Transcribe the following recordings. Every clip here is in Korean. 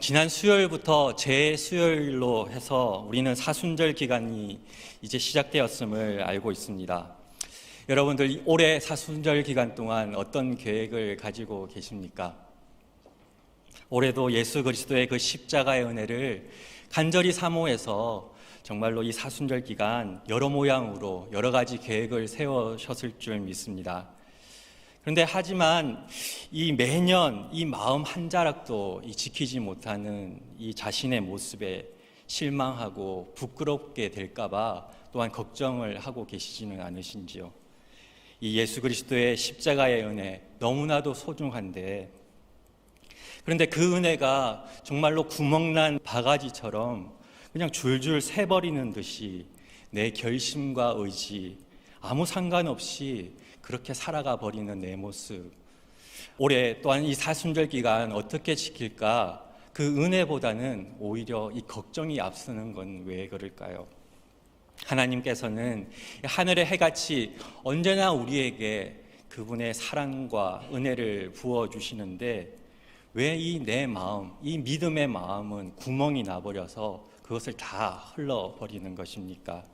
지난 수요일부터 재수요일로 해서 우리는 사순절 기간이 이제 시작되었음을 알고 있습니다. 여러분들 올해 사순절 기간 동안 어떤 계획을 가지고 계십니까? 올해도 예수 그리스도의 그 십자가의 은혜를 간절히 사모해서 정말로 이 사순절 기간 여러 모양으로 여러 가지 계획을 세우셨을 줄 믿습니다. 그런데 하지만 이 매년 이 마음 한 자락도 지키지 못하는 이 자신의 모습에 실망하고 부끄럽게 될까봐 또한 걱정을 하고 계시지는 않으신지요? 이 예수 그리스도의 십자가의 은혜 너무나도 소중한데, 그런데 그 은혜가 정말로 구멍난 바가지처럼 그냥 줄줄 새버리는 듯이 내 결심과 의지 아무 상관없이 그렇게 살아가 버리는 내 모습, 올해 또한 이 사순절 기간 어떻게 지킬까, 그 은혜보다는 오히려 이 걱정이 앞서는 건 왜 그럴까요? 하나님께서는 하늘의 해같이 언제나 우리에게 그분의 사랑과 은혜를 부어주시는데 왜 이 내 마음, 이 믿음의 마음은 구멍이 나버려서 그것을 다 흘러버리는 것입니까?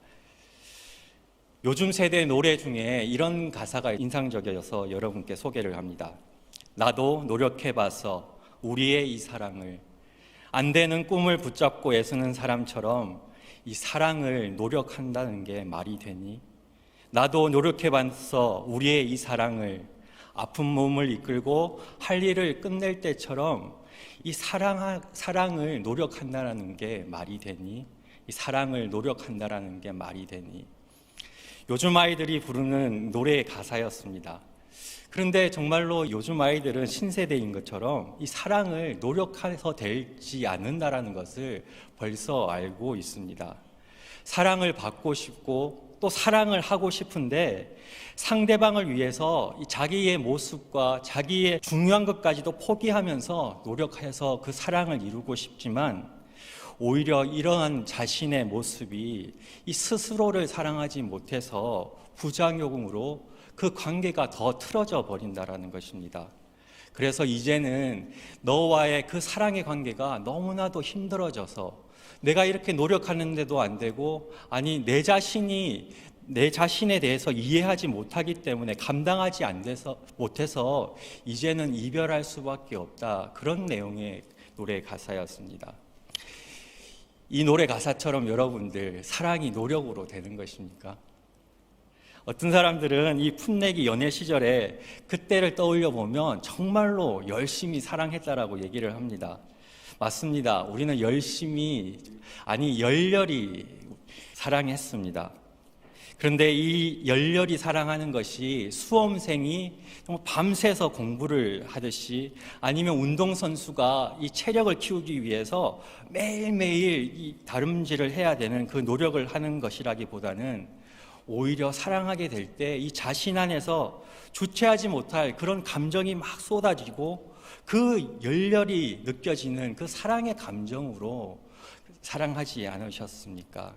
요즘 세대 노래 중에 이런 가사가 인상적이어서 여러분께 소개를 합니다. 나도 노력해봐서 우리의 이 사랑을, 안 되는 꿈을 붙잡고 애쓰는 사람처럼 이 사랑을 노력한다는 게 말이 되니? 나도 노력해봐서 우리의 이 사랑을, 아픈 몸을 이끌고 할 일을 끝낼 때처럼 이 사랑을 노력한다는 게 말이 되니? 이 사랑을 노력한다는 게 말이 되니? 요즘 아이들이 부르는 노래의 가사였습니다. 그런데 정말로 요즘 아이들은 신세대인 것처럼 이 사랑을 노력해서 되지 않는다라는 것을 벌써 알고 있습니다. 사랑을 받고 싶고 또 사랑을 하고 싶은데 상대방을 위해서 자기의 모습과 자기의 중요한 것까지도 포기하면서 노력해서 그 사랑을 이루고 싶지만, 오히려 이러한 자신의 모습이 이 스스로를 사랑하지 못해서 부작용으로 그 관계가 더 틀어져 버린다라는 것입니다. 그래서 이제는 너와의 그 사랑의 관계가 너무나도 힘들어져서 내가 이렇게 노력하는데도 안 되고, 아니 내 자신에 대해서 이해하지 못하기 때문에 감당하지 못해서 이제는 이별할 수밖에 없다, 그런 내용의 노래 가사였습니다. 이 노래 가사처럼 여러분들 사랑이 노력으로 되는 것입니까? 어떤 사람들은 이 풋내기 연애 시절에 그때를 떠올려 보면 정말로 열심히 사랑했다라고 얘기를 합니다. 맞습니다. 우리는 열심히, 아니 열렬히 사랑했습니다. 그런데 이 열렬히 사랑하는 것이 수험생이 밤새서 공부를 하듯이, 아니면 운동선수가 이 체력을 키우기 위해서 매일매일 이 다름질을 해야 되는 그 노력을 하는 것이라기보다는 오히려 사랑하게 될 때 이 자신 안에서 주체하지 못할 그런 감정이 막 쏟아지고 그 열렬히 느껴지는 그 사랑의 감정으로 사랑하지 않으셨습니까?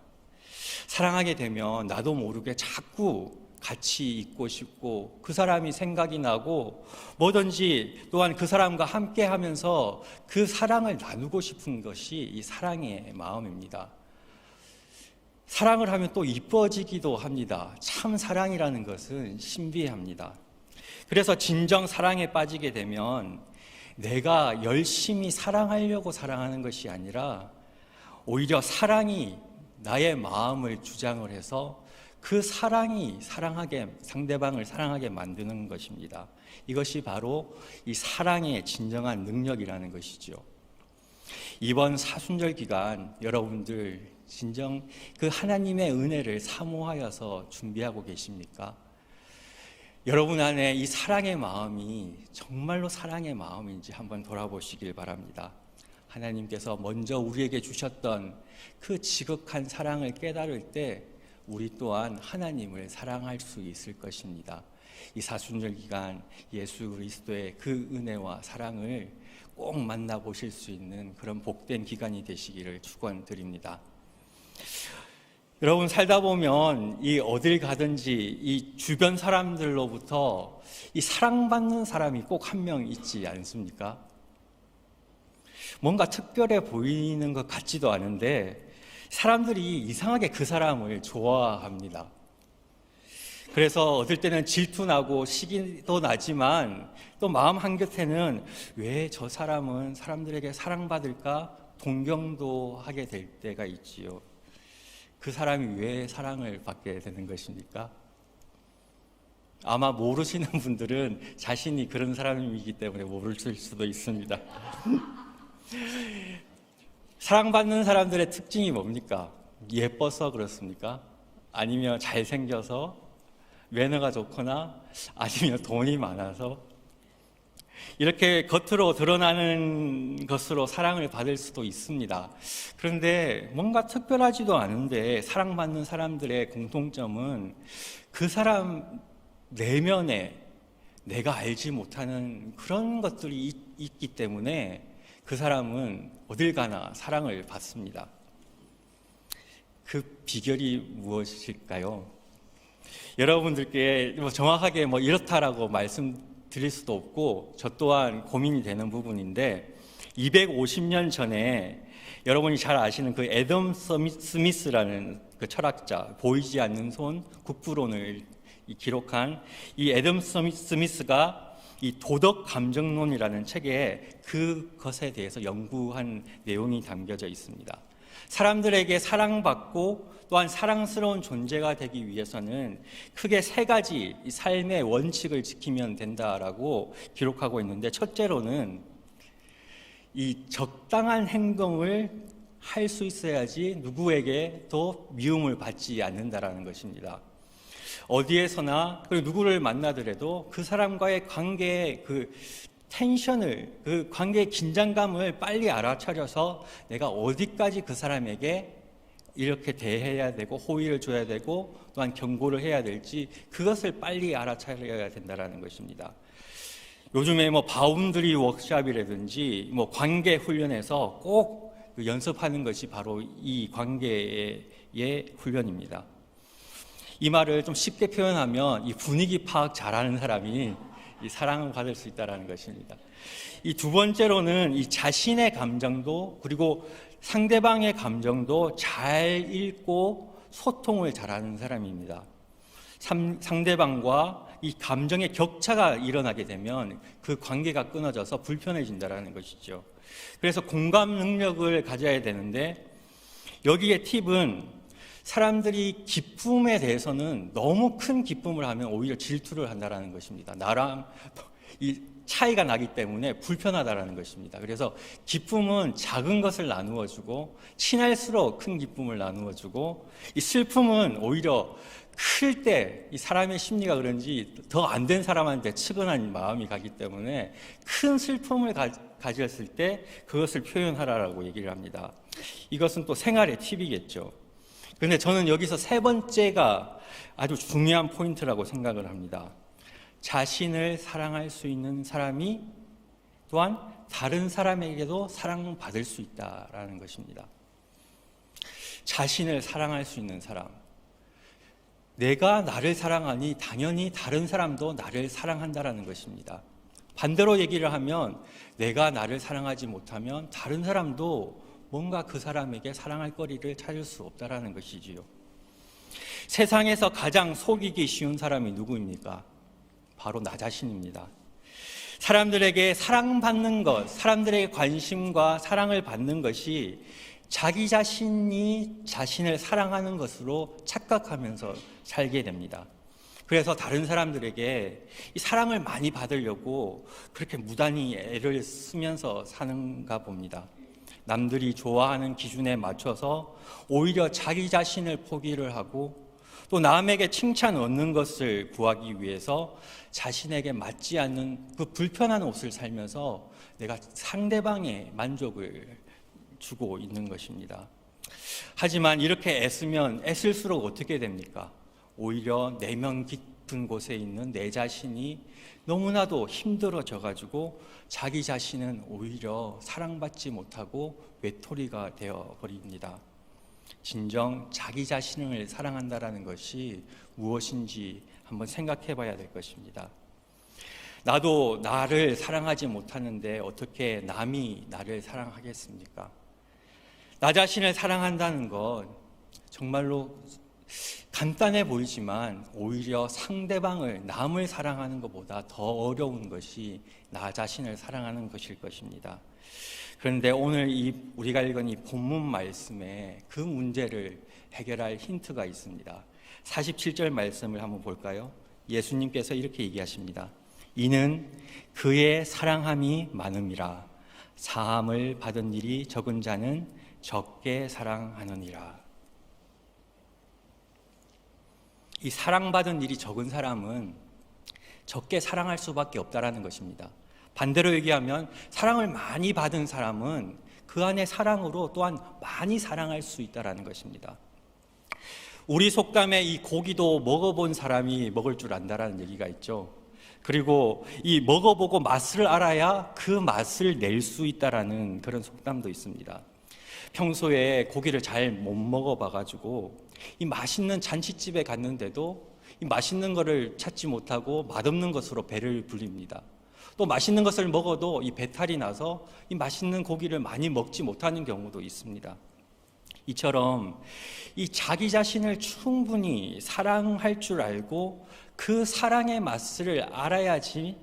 사랑하게 되면 나도 모르게 자꾸 같이 있고 싶고 그 사람이 생각이 나고 뭐든지 또한 그 사람과 함께 하면서 그 사랑을 나누고 싶은 것이 이 사랑의 마음입니다. 사랑을 하면 또 이뻐지기도 합니다. 참 사랑이라는 것은 신비합니다. 그래서 진정 사랑에 빠지게 되면 내가 열심히 사랑하려고 사랑하는 것이 아니라 오히려 사랑이 나의 마음을 주장을 해서 그 사랑이 상대방을 사랑하게 만드는 것입니다. 이것이 바로 이 사랑의 진정한 능력이라는 것이죠. 이번 사순절 기간 여러분들 진정 그 하나님의 은혜를 사모하여서 준비하고 계십니까? 여러분 안에 이 사랑의 마음이 정말로 사랑의 마음인지 한번 돌아보시길 바랍니다. 하나님께서 먼저 우리에게 주셨던 그 지극한 사랑을 깨달을 때 우리 또한 하나님을 사랑할 수 있을 것입니다. 이 사순절 기간 예수 그리스도의 그 은혜와 사랑을 꼭 만나보실 수 있는 그런 복된 기간이 되시기를 축원드립니다. 여러분, 살다 보면 이 어딜 가든지 이 주변 사람들로부터 이 사랑받는 사람이 꼭 한 명 있지 않습니까? 뭔가 특별해 보이는 것 같지도 않은데 사람들이 이상하게 그 사람을 좋아합니다. 그래서 어떨 때는 질투나고 시기도 나지만 또 마음 한켠에는 왜 저 사람은 사람들에게 사랑받을까 동경도 하게 될 때가 있지요. 그 사람이 왜 사랑을 받게 되는 것입니까? 아마 모르시는 분들은 자신이 그런 사람이기 때문에 모르실 수도 있습니다. 사랑받는 사람들의 특징이 뭡니까? 예뻐서 그렇습니까? 아니면 잘생겨서, 매너가 좋거나, 아니면 돈이 많아서? 이렇게 겉으로 드러나는 것으로 사랑을 받을 수도 있습니다. 그런데 뭔가 특별하지도 않은데 사랑받는 사람들의 공통점은 그 사람 내면에 내가 알지 못하는 그런 것들이 있기 때문에 그 사람은 어딜 가나 사랑을 받습니다. 그 비결이 무엇일까요? 여러분들께 정확하게 이렇다라고 말씀드릴 수도 없고 저 또한 고민이 되는 부분인데 250년 전에 여러분이 잘 아시는 그 애덤 스미스라는 그 철학자, 보이지 않는 손 국부론을 기록한 이 애덤 스미스가 이 도덕 감정론이라는 책에 그것에 대해서 연구한 내용이 담겨져 있습니다. 사람들에게 사랑받고 또한 사랑스러운 존재가 되기 위해서는 크게 세 가지 삶의 원칙을 지키면 된다라고 기록하고 있는데, 첫째로는 이 적당한 행동을 할 수 있어야지 누구에게도 미움을 받지 않는다라는 것입니다. 어디에서나 그리고 누구를 만나더라도 그 사람과의 관계의 그 텐션을, 그 관계의 긴장감을 빨리 알아차려서 내가 어디까지 그 사람에게 이렇게 대해야 되고 호의를 줘야 되고 또한 경고를 해야 될지 그것을 빨리 알아차려야 된다는 것입니다. 요즘에 바운드리 워크숍이라든지 관계 훈련에서 꼭 연습하는 것이 바로 이 관계의 훈련입니다. 이 말을 좀 쉽게 표현하면 이 분위기 파악 잘하는 사람이 이 사랑을 받을 수 있다는 것입니다. 이 두 번째로는 이 자신의 감정도 그리고 상대방의 감정도 잘 읽고 소통을 잘하는 사람입니다. 상대방과 이 감정의 격차가 일어나게 되면 그 관계가 끊어져서 불편해진다는 것이죠. 그래서 공감 능력을 가져야 되는데 여기에 팁은 사람들이 기쁨에 대해서는 너무 큰 기쁨을 하면 오히려 질투를 한다는 것입니다. 나랑 이 차이가 나기 때문에 불편하다는 것입니다. 그래서 기쁨은 작은 것을 나누어주고 친할수록 큰 기쁨을 나누어주고 이 슬픔은 오히려 클 때 이 사람의 심리가 그런지 더 안 된 사람한테 측은한 마음이 가기 때문에 큰 슬픔을 가졌을 때 그것을 표현하라고 얘기를 합니다. 이것은 또 생활의 팁이겠죠. 그런데 저는 여기서 세 번째가 아주 중요한 포인트라고 생각을 합니다. 자신을 사랑할 수 있는 사람이 또한 다른 사람에게도 사랑받을 수 있다라는 것입니다. 자신을 사랑할 수 있는 사람. 내가 나를 사랑하니 당연히 다른 사람도 나를 사랑한다라는 것입니다. 반대로 얘기를 하면 내가 나를 사랑하지 못하면 다른 사람도 뭔가 그 사람에게 사랑할 거리를 찾을 수 없다라는 것이지요. 세상에서 가장 속이기 쉬운 사람이 누구입니까? 바로 나 자신입니다. 사람들에게 사랑받는 것, 사람들에게 관심과 사랑을 받는 것이 자기 자신이 자신을 사랑하는 것으로 착각하면서 살게 됩니다. 그래서 다른 사람들에게 이 사랑을 많이 받으려고 그렇게 무단히 애를 쓰면서 사는가 봅니다. 남들이 좋아하는 기준에 맞춰서 오히려 자기 자신을 포기를 하고 또 남에게 칭찬 얻는 것을 구하기 위해서 자신에게 맞지 않는 그 불편한 옷을 살면서 내가 상대방의 만족을 주고 있는 것입니다. 하지만 이렇게 애쓰면 애쓸수록 어떻게 됩니까? 오히려 내면 깊은 곳에 있는 내 자신이 너무나도 힘들어져 가지고 자기 자신은 오히려 사랑받지 못하고 외톨이가 되어 버립니다. 진정 자기 자신을 사랑한다라는 것이 무엇인지 한번 생각해 봐야 될 것입니다. 나도 나를 사랑하지 못하는데 어떻게 남이 나를 사랑하겠습니까? 나 자신을 사랑한다는 건 정말로 간단해 보이지만 오히려 상대방을, 남을 사랑하는 것보다 더 어려운 것이 나 자신을 사랑하는 것일 것입니다. 그런데 오늘 우리가 읽은 이 본문 말씀에 그 문제를 해결할 힌트가 있습니다. 47절 말씀을 한번 볼까요? 예수님께서 이렇게 얘기하십니다. 이는 그의 사랑함이 많음이라. 사함을 받은 일이 적은 자는 적게 사랑하느니라. 이 사랑받은 일이 적은 사람은 적게 사랑할 수밖에 없다라는 것입니다. 반대로 얘기하면 사랑을 많이 받은 사람은 그 안에 사랑으로 또한 많이 사랑할 수 있다라는 것입니다. 우리 속담에 이 고기도 먹어본 사람이 먹을 줄 안다라는 얘기가 있죠. 그리고 이 먹어보고 맛을 알아야 그 맛을 낼 수 있다라는 그런 속담도 있습니다. 평소에 고기를 잘 못 먹어봐가지고 이 맛있는 잔치집에 갔는데도 이 맛있는 것을 찾지 못하고 맛없는 것으로 배를 불립니다. 또 맛있는 것을 먹어도 이 배탈이 나서 이 맛있는 고기를 많이 먹지 못하는 경우도 있습니다. 이처럼 이 자기 자신을 충분히 사랑할 줄 알고 그 사랑의 맛을 알아야지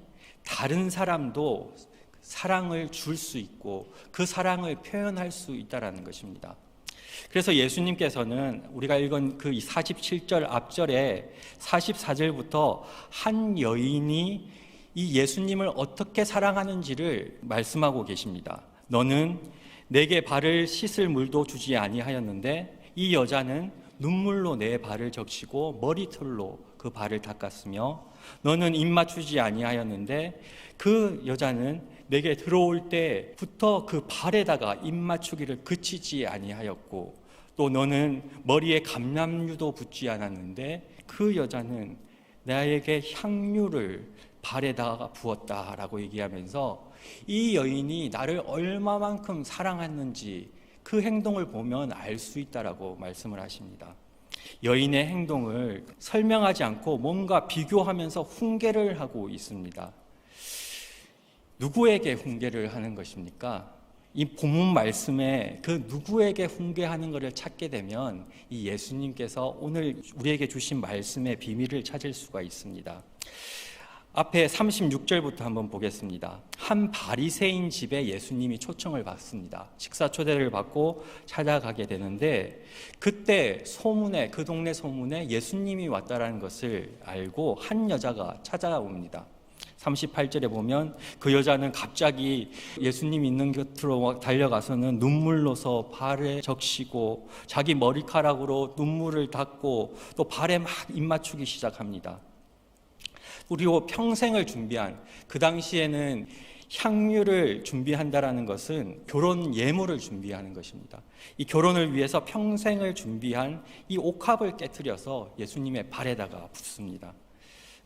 다른 사람도 사랑을 줄 수 있고 그 사랑을 표현할 수 있다는 것입니다. 그래서 예수님께서는 우리가 읽은 그 47절 앞절에 44절부터 한 여인이 이 예수님을 어떻게 사랑하는지를 말씀하고 계십니다. 너는 내게 발을 씻을 물도 주지 아니하였는데 이 여자는 눈물로 내 발을 적시고 머리털로 그 발을 닦았으며 너는 입 맞추지 아니하였는데 그 여자는 내게 들어올 때부터 그 발에다가 입 맞추기를 그치지 아니하였고 또 너는 머리에 감람유도 붓지 않았는데 그 여자는 나에게 향유를 발에다가 부었다라고 얘기하면서 이 여인이 나를 얼마만큼 사랑했는지 그 행동을 보면 알 수 있다라고 말씀을 하십니다. 여인의 행동을 설명하지 않고 뭔가 비교하면서 훈계를 하고 있습니다. 누구에게 훈계를 하는 것입니까? 이 본문 말씀에 그 누구에게 훈계하는 것을 찾게 되면 이 예수님께서 오늘 우리에게 주신 말씀의 비밀을 찾을 수가 있습니다. 앞에 36절부터 한번 보겠습니다. 한 바리새인 집에 예수님이 초청을 받습니다. 식사 초대를 받고 찾아가게 되는데 그때 소문에, 그 동네 소문에 예수님이 왔다라는 것을 알고 한 여자가 찾아옵니다. 38절에 보면 그 여자는 갑자기 예수님 있는 곁으로 달려가서는 눈물로서 발에 적시고 자기 머리카락으로 눈물을 닦고 또 발에 막 입 맞추기 시작합니다. 그리고 평생을 준비한, 그 당시에는 향유를 준비한다라는 것은 결혼 예물을 준비하는 것입니다. 이 결혼을 위해서 평생을 준비한 이 옥합을 깨트려서 예수님의 발에다가 붓습니다.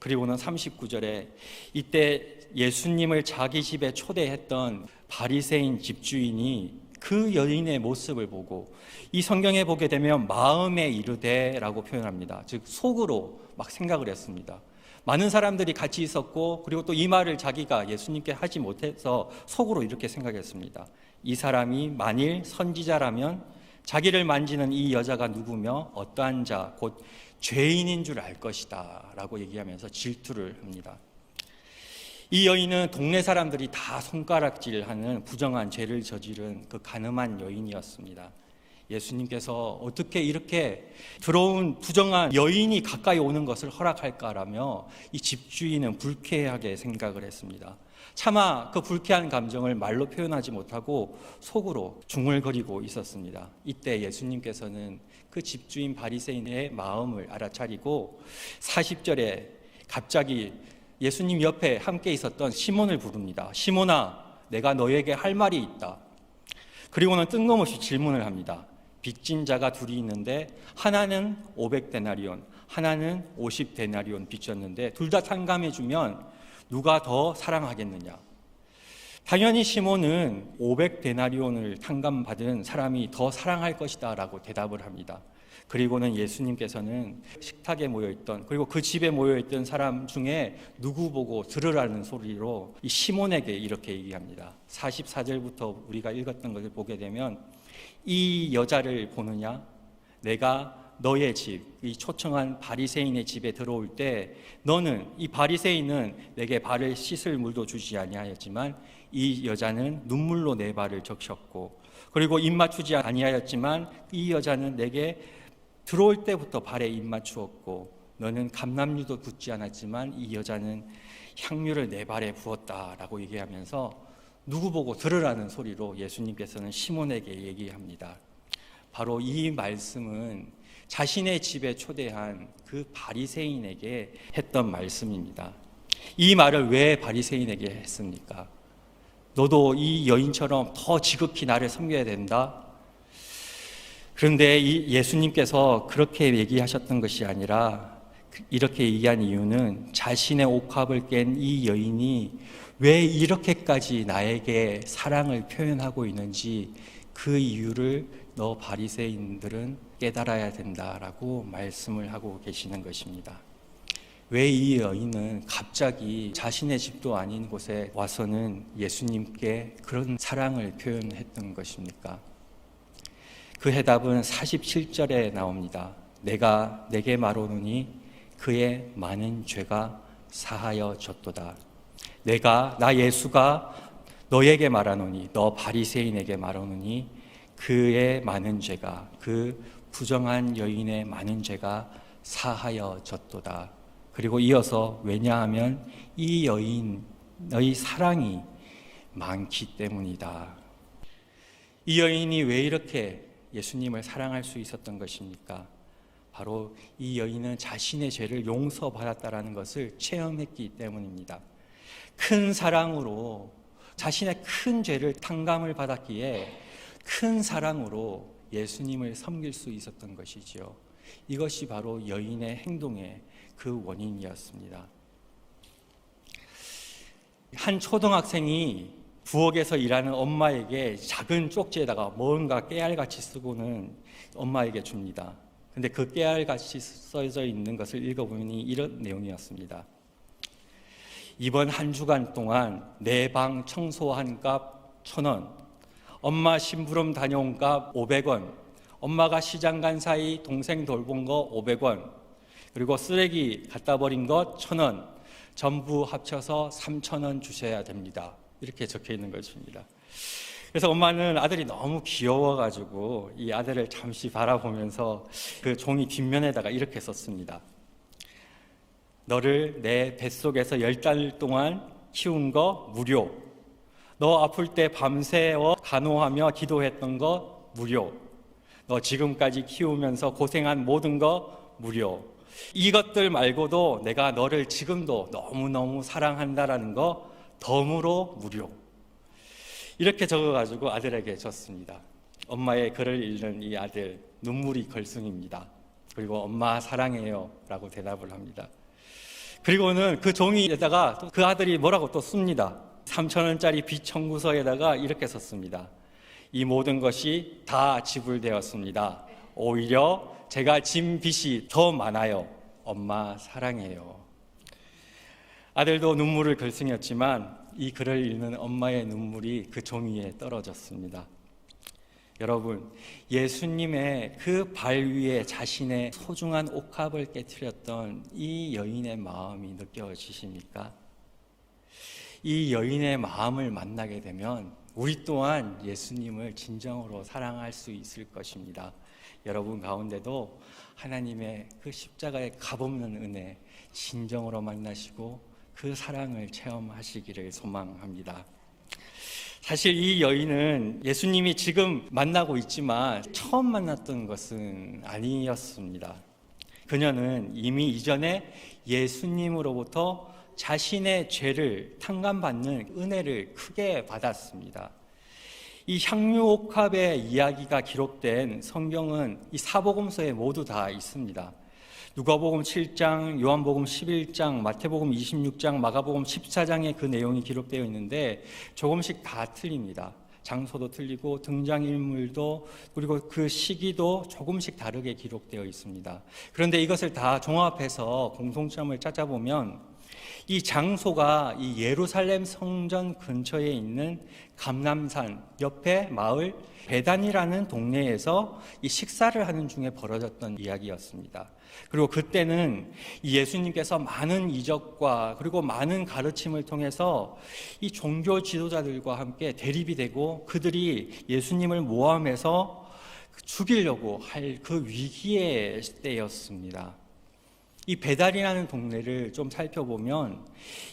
그리고는 39절에 이때 예수님을 자기 집에 초대했던 바리새인 집주인이 그 여인의 모습을 보고 이 성경에 보게 되면 마음에 이르되라고 표현합니다. 즉 속으로 막 생각을 했습니다. 많은 사람들이 같이 있었고 그리고 또 이 말을 자기가 예수님께 하지 못해서 속으로 이렇게 생각했습니다. 이 사람이 만일 선지자라면 자기를 만지는 이 여자가 누구며 어떠한 자 곧 죄인인 줄 알 것이다 라고 얘기하면서 질투를 합니다. 이 여인은 동네 사람들이 다 손가락질하는 부정한 죄를 저지른 그 간음한 여인이었습니다. 예수님께서 어떻게 이렇게 더러운 부정한 여인이 가까이 오는 것을 허락할까라며 이 집주인은 불쾌하게 생각을 했습니다. 차마 그 불쾌한 감정을 말로 표현하지 못하고 속으로 중얼거리고 있었습니다. 이때 예수님께서는 그 집주인 바리새인의 마음을 알아차리고 40절에 갑자기 예수님 옆에 함께 있었던 시몬을 부릅니다. 시몬아, 내가 너에게 할 말이 있다. 그리고는 뜬금없이 질문을 합니다. 빚진 자가 둘이 있는데 하나는 500데나리온, 하나는 50데나리온 빚졌는데 둘 다 탕감해주면 누가 더 사랑하겠느냐? 당연히 시몬은 500데나리온을 탕감받은 사람이 더 사랑할 것이다 라고 대답을 합니다. 그리고는 예수님께서는 식탁에 모여있던, 그리고 그 집에 모여있던 사람 중에 누구 보고 들으라는 소리로 이 시몬에게 이렇게 얘기합니다. 44절부터 우리가 읽었던 것을 보게 되면, 이 여자를 보느냐? 내가 너의 집, 이 초청한 바리새인의 집에 들어올 때 너는, 이 바리새인은 내게 발을 씻을 물도 주지 아니하였지만 이 여자는 눈물로 내 발을 적셨고, 그리고 입 맞추지 아니하였지만 이 여자는 내게 들어올 때부터 발에 입 맞추었고, 너는 감람유도 붓지 않았지만 이 여자는 향유를 내 발에 부었다라고 얘기하면서 누구 보고 들으라는 소리로 예수님께서는 시몬에게 얘기합니다. 바로 이 말씀은 자신의 집에 초대한 그 바리새인에게 했던 말씀입니다. 이 말을 왜 바리새인에게 했습니까? 너도 이 여인처럼 더 지극히 나를 섬겨야 된다? 그런데 이 예수님께서 그렇게 얘기하셨던 것이 아니라, 이렇게 얘기한 이유는 자신의 옥합을 깬 이 여인이 왜 이렇게까지 나에게 사랑을 표현하고 있는지 그 이유를 너 바리새인들은 깨달아야 된다라고 말씀을 하고 계시는 것입니다. 왜 이 여인은 갑자기 자신의 집도 아닌 곳에 와서는 예수님께 그런 사랑을 표현했던 것입니까? 그 해답은 47절에 나옵니다. 내가 내게 말하노니 그의 많은 죄가 사하여 졌도다. 나 예수가 너에게 말하노니, 너 바리새인에게 말하노니 그의 많은 죄가, 그 부정한 여인의 많은 죄가 사하여 졌도다. 그리고 이어서, 왜냐하면 이 여인의 사랑이 많기 때문이다. 이 여인이 왜 이렇게 예수님을 사랑할 수 있었던 것입니까? 바로 이 여인은 자신의 죄를 용서받았다라는 것을 체험했기 때문입니다. 큰 사랑으로 자신의 큰 죄를 탕감을 받았기에 큰 사랑으로 예수님을 섬길 수 있었던 것이지요. 이것이 바로 여인의 행동의 그 원인이었습니다. 한 초등학생이 부엌에서 일하는 엄마에게 작은 쪽지에다가 뭔가 깨알같이 쓰고는 엄마에게 줍니다. 근데 그 깨알같이 써져 있는 것을 읽어보니 이런 내용이었습니다. 이번 한 주간 동안 내 방 청소한 값 1,000원, 엄마 심부름 다녀온 값 500원, 엄마가 시장 간 사이 동생 돌본 거 500원, 그리고 쓰레기 갖다 버린 것 1,000원, 전부 합쳐서 3,000원 주셔야 됩니다. 이렇게 적혀 있는 것입니다. 그래서 엄마는 아들이 너무 귀여워가지고 이 아들을 잠시 바라보면서 그 종이 뒷면에다가 이렇게 썼습니다. 너를 내 뱃속에서 10달 동안 키운 거 무료. 너 아플 때 밤새워 간호하며 기도했던 거 무료. 너 지금까지 키우면서 고생한 모든 거 무료. 이것들 말고도 내가 너를 지금도 너무너무 사랑한다라는 거 덤으로 무료. 이렇게 적어가지고 아들에게 줬습니다. 엄마의 글을 읽는 이 아들, 눈물이 걸숭입니다. 그리고 엄마 사랑해요 라고 대답을 합니다. 그리고는 그 종이에다가 그 아들이 뭐라고 또 씁니다. 3,000원짜리 빚 청구서에다가 이렇게 썼습니다. 이 모든 것이 다 지불되었습니다. 오히려 제가 진 빚이 더 많아요. 엄마 사랑해요. 아들도 눈물을 글썽였지만 이 글을 읽는 엄마의 눈물이 그 종이에 떨어졌습니다. 여러분, 예수님의 그 발 위에 자신의 소중한 옥합을 깨트렸던 이 여인의 마음이 느껴지십니까? 이 여인의 마음을 만나게 되면 우리 또한 예수님을 진정으로 사랑할 수 있을 것입니다. 여러분 가운데도 하나님의 그 십자가의 값없는 은혜 진정으로 만나시고 그 사랑을 체험하시기를 소망합니다. 사실 이 여인은 예수님이 지금 만나고 있지만 처음 만났던 것은 아니었습니다. 그녀는 이미 이전에 예수님으로부터 자신의 죄를 탕감받는 은혜를 크게 받았습니다. 이 향유옥합의 이야기가 기록된 성경은 이 사복음서에 모두 다 있습니다. 누가복음 7장, 요한복음 11장, 마태복음 26장, 마가복음 14장에 그 내용이 기록되어 있는데 조금씩 다 틀립니다. 장소도 틀리고 등장인물도 그리고 그 시기도 조금씩 다르게 기록되어 있습니다. 그런데 이것을 다 종합해서 공통점을 찾아보면 이 장소가 이 예루살렘 성전 근처에 있는 감람산 옆에 마을 베단이라는 동네에서 이 식사를 하는 중에 벌어졌던 이야기였습니다. 그리고 그때는 예수님께서 많은 이적과 그리고 많은 가르침을 통해서 이 종교 지도자들과 함께 대립이 되고 그들이 예수님을 모함해서 죽이려고 할 그 위기의 때였습니다. 이 베단이라는 동네를 좀 살펴보면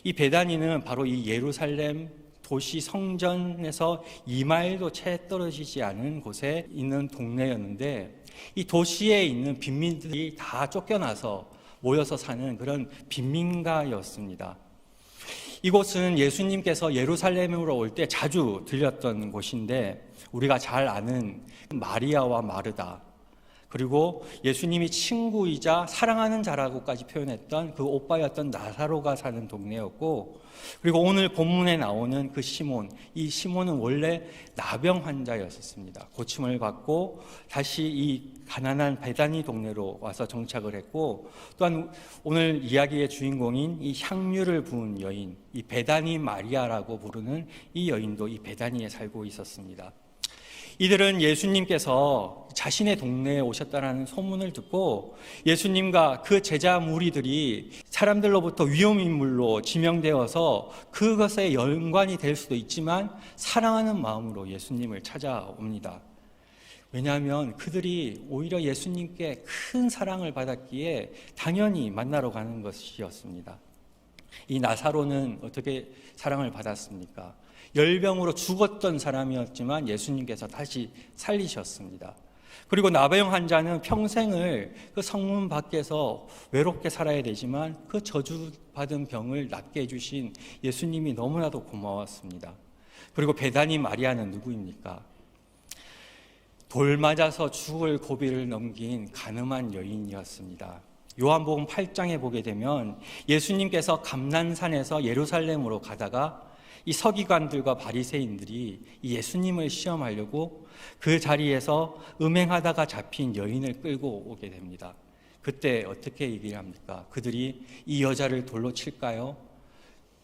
이 베단이는 바로 이 예루살렘 도시 성전에서 2마일도 채 떨어지지 않은 곳에 있는 동네였는데 이 도시에 있는 빈민들이 다 쫓겨나서 모여서 사는 그런 빈민가였습니다. 이곳은 예수님께서 예루살렘으로 올 때 자주 들렸던 곳인데 우리가 잘 아는 마리아와 마르다 그리고 예수님이 친구이자 사랑하는 자라고까지 표현했던 그 오빠였던 나사로가 사는 동네였고 그리고 오늘 본문에 나오는 그 시몬, 이 시몬은 원래 나병 환자였었습니다. 고침을 받고 다시 이 가난한 베다니 동네로 와서 정착을 했고 또한 오늘 이야기의 주인공인 이 향유를 부은 여인, 이 베다니 마리아라고 부르는 이 여인도 이 베다니에 살고 있었습니다. 이들은 예수님께서 자신의 동네에 오셨다는 소문을 듣고 예수님과 그 제자 무리들이 사람들로부터 위험인물로 지명되어서 그것에 연관이 될 수도 있지만 사랑하는 마음으로 예수님을 찾아옵니다. 왜냐하면 그들이 오히려 예수님께 큰 사랑을 받았기에 당연히 만나러 가는 것이었습니다. 이 나사로는 어떻게 사랑을 받았습니까? 열병으로 죽었던 사람이었지만 예수님께서 다시 살리셨습니다. 그리고 나병 환자는 평생을 그 성문 밖에서 외롭게 살아야 되지만 그 저주받은 병을 낫게 해주신 예수님이 너무나도 고마웠습니다. 그리고 베다니 마리아는 누구입니까? 돌 맞아서 죽을 고비를 넘긴 가늠한 여인이었습니다. 요한복음 8장에 보게 되면 예수님께서 감난산에서 예루살렘으로 가다가 이 서기관들과 바리새인들이 예수님을 시험하려고 그 자리에서 음행하다가 잡힌 여인을 끌고 오게 됩니다. 그때 어떻게 얘기를 합니까? 그들이 이 여자를 돌로 칠까요?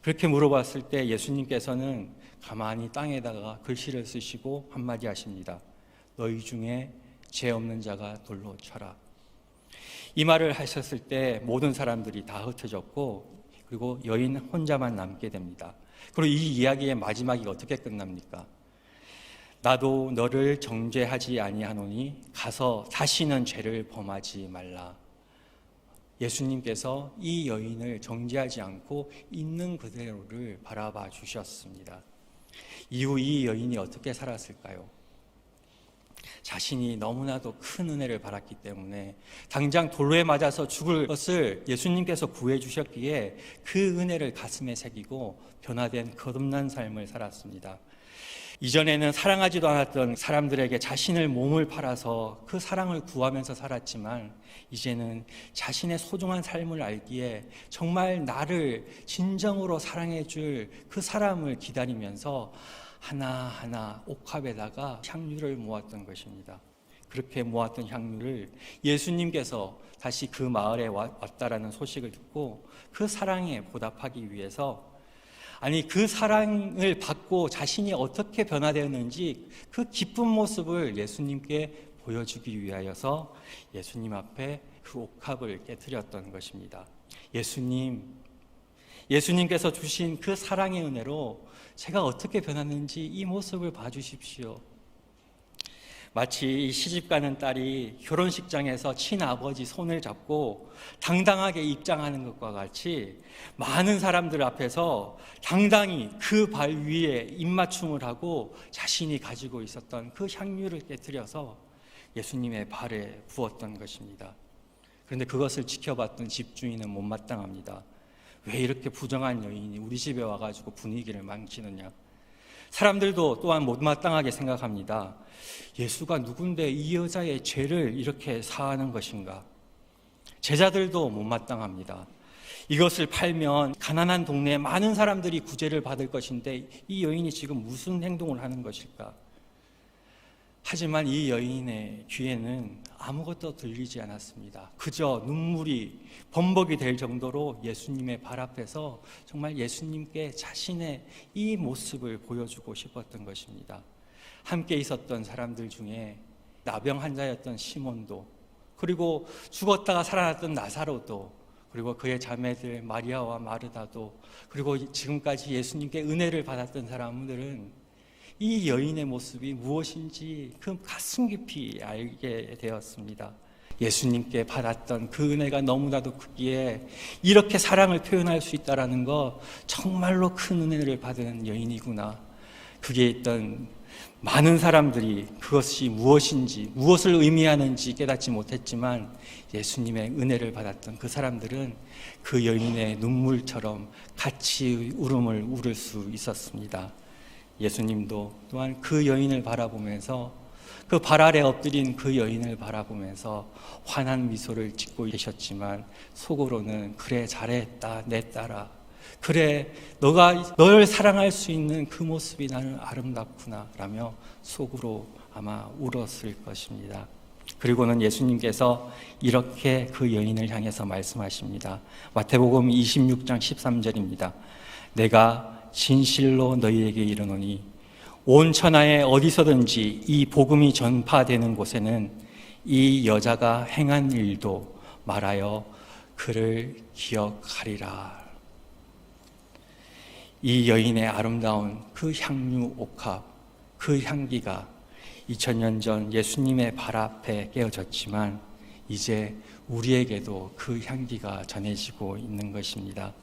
그렇게 물어봤을 때 예수님께서는 가만히 땅에다가 글씨를 쓰시고 한마디 하십니다. 너희 중에 죄 없는 자가 돌로 쳐라. 이 말을 하셨을 때 모든 사람들이 다 흩어졌고 그리고 여인 혼자만 남게 됩니다. 그리고 이 이야기의 마지막이 어떻게 끝납니까? 나도 너를 정죄하지 아니하노니 가서 다시는 죄를 범하지 말라. 예수님께서 이 여인을 정죄하지 않고 있는 그대로를 바라봐 주셨습니다. 이후 이 여인이 어떻게 살았을까요? 자신이 너무나도 큰 은혜를 받았기 때문에 당장 돌로에 맞아서 죽을 것을 예수님께서 구해 주셨기에 그 은혜를 가슴에 새기고 변화된 거듭난 삶을 살았습니다. 이전에는 사랑하지도 않았던 사람들에게 자신의 몸을 팔아서 그 사랑을 구하면서 살았지만 이제는 자신의 소중한 삶을 알기에 정말 나를 진정으로 사랑해 줄 그 사람을 기다리면서 하나하나 옥합에다가 향유를 모았던 것입니다. 그렇게 모았던 향유를 예수님께서 다시 그 마을에 왔다라는 소식을 듣고 그 사랑에 보답하기 위해서 아니 그 사랑을 받고 자신이 어떻게 변화되었는지 그 기쁜 모습을 예수님께 보여주기 위하여서 예수님 앞에 그 옥합을 깨뜨렸던 것입니다. 예수님께서 주신 그 사랑의 은혜로 제가 어떻게 변했는지 이 모습을 봐주십시오. 마치 시집가는 딸이 결혼식장에서 친아버지 손을 잡고 당당하게 입장하는 것과 같이 많은 사람들 앞에서 당당히 그 발 위에 입맞춤을 하고 자신이 가지고 있었던 그 향유를 깨뜨려서 예수님의 발에 부었던 것입니다. 그런데 그것을 지켜봤던 집주인은 못마땅합니다. 왜 이렇게 부정한 여인이 우리 집에 와가지고 분위기를 망치느냐. 사람들도 또한 못마땅하게 생각합니다. 예수가 누군데 이 여자의 죄를 이렇게 사하는 것인가. 제자들도 못마땅합니다. 이것을 팔면 가난한 동네에 많은 사람들이 구제를 받을 것인데 이 여인이 지금 무슨 행동을 하는 것일까? 하지만 이 여인의 귀에는 아무것도 들리지 않았습니다. 그저 눈물이 범벅이 될 정도로 예수님의 발 앞에서 정말 예수님께 자신의 이 모습을 보여주고 싶었던 것입니다. 함께 있었던 사람들 중에 나병 환자였던 시몬도, 그리고 죽었다가 살아났던 나사로도, 그리고 그의 자매들 마리아와 마르다도, 그리고 지금까지 예수님께 은혜를 받았던 사람들은 이 여인의 모습이 무엇인지 그 가슴 깊이 알게 되었습니다. 예수님께 받았던 그 은혜가 너무나도 크기에 이렇게 사랑을 표현할 수 있다는 거 정말로 큰 은혜를 받은 여인이구나. 그게 있던 많은 사람들이 그것이 무엇인지, 무엇을 의미하는지 깨닫지 못했지만 예수님의 은혜를 받았던 그 사람들은 그 여인의 눈물처럼 같이 울음을 울을 수 있었습니다. 예수님도 또한 그 여인을 바라보면서, 그 발 아래 엎드린 그 여인을 바라보면서 환한 미소를 짓고 계셨지만 속으로는 그래, 잘했다 내 딸아, 그래 너가 널 사랑할 수 있는 그 모습이 나는 아름답구나 라며 속으로 아마 울었을 것입니다. 그리고는 예수님께서 이렇게 그 여인을 향해서 말씀하십니다. 마태복음 26장 13절입니다. 내가 진실로 너희에게 이르노니 온 천하에 어디서든지 이 복음이 전파되는 곳에는 이 여자가 행한 일도 말하여 그를 기억하리라. 이 여인의 아름다운 그 향유 옥합, 그 향기가 2000년 전 예수님의 발 앞에 깨어졌지만 이제 우리에게도 그 향기가 전해지고 있는 것입니다.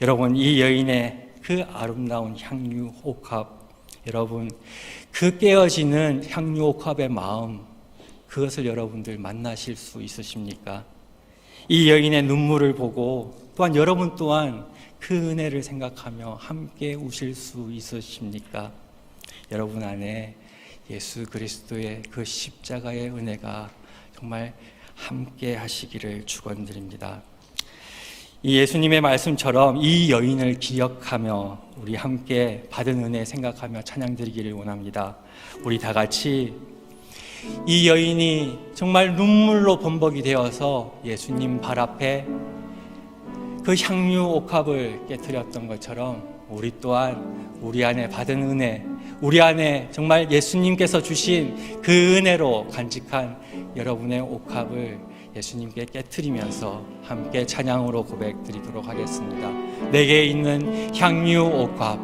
여러분, 이 여인의 그 아름다운 향유 옥합, 여러분, 그 깨어지는 향유 옥합의 마음, 그것을 여러분들 만나실 수 있으십니까? 이 여인의 눈물을 보고 또한 여러분 또한 그 은혜를 생각하며 함께 우실 수 있으십니까? 여러분 안에 예수 그리스도의 그 십자가의 은혜가 정말 함께 하시기를 축원드립니다. 이 예수님의 말씀처럼 이 여인을 기억하며 우리 함께 받은 은혜 생각하며 찬양드리기를 원합니다. 우리 다 같이 이 여인이 정말 눈물로 범벅이 되어서 예수님 발 앞에 그 향유 옥합을 깨뜨렸던 것처럼 우리 또한 우리 안에 받은 은혜, 우리 안에 정말 예수님께서 주신 그 은혜로 간직한 여러분의 옥합을 예수님께 깨트리면서 함께 찬양으로 고백드리도록 하겠습니다. 내게 있는 향유 옥합,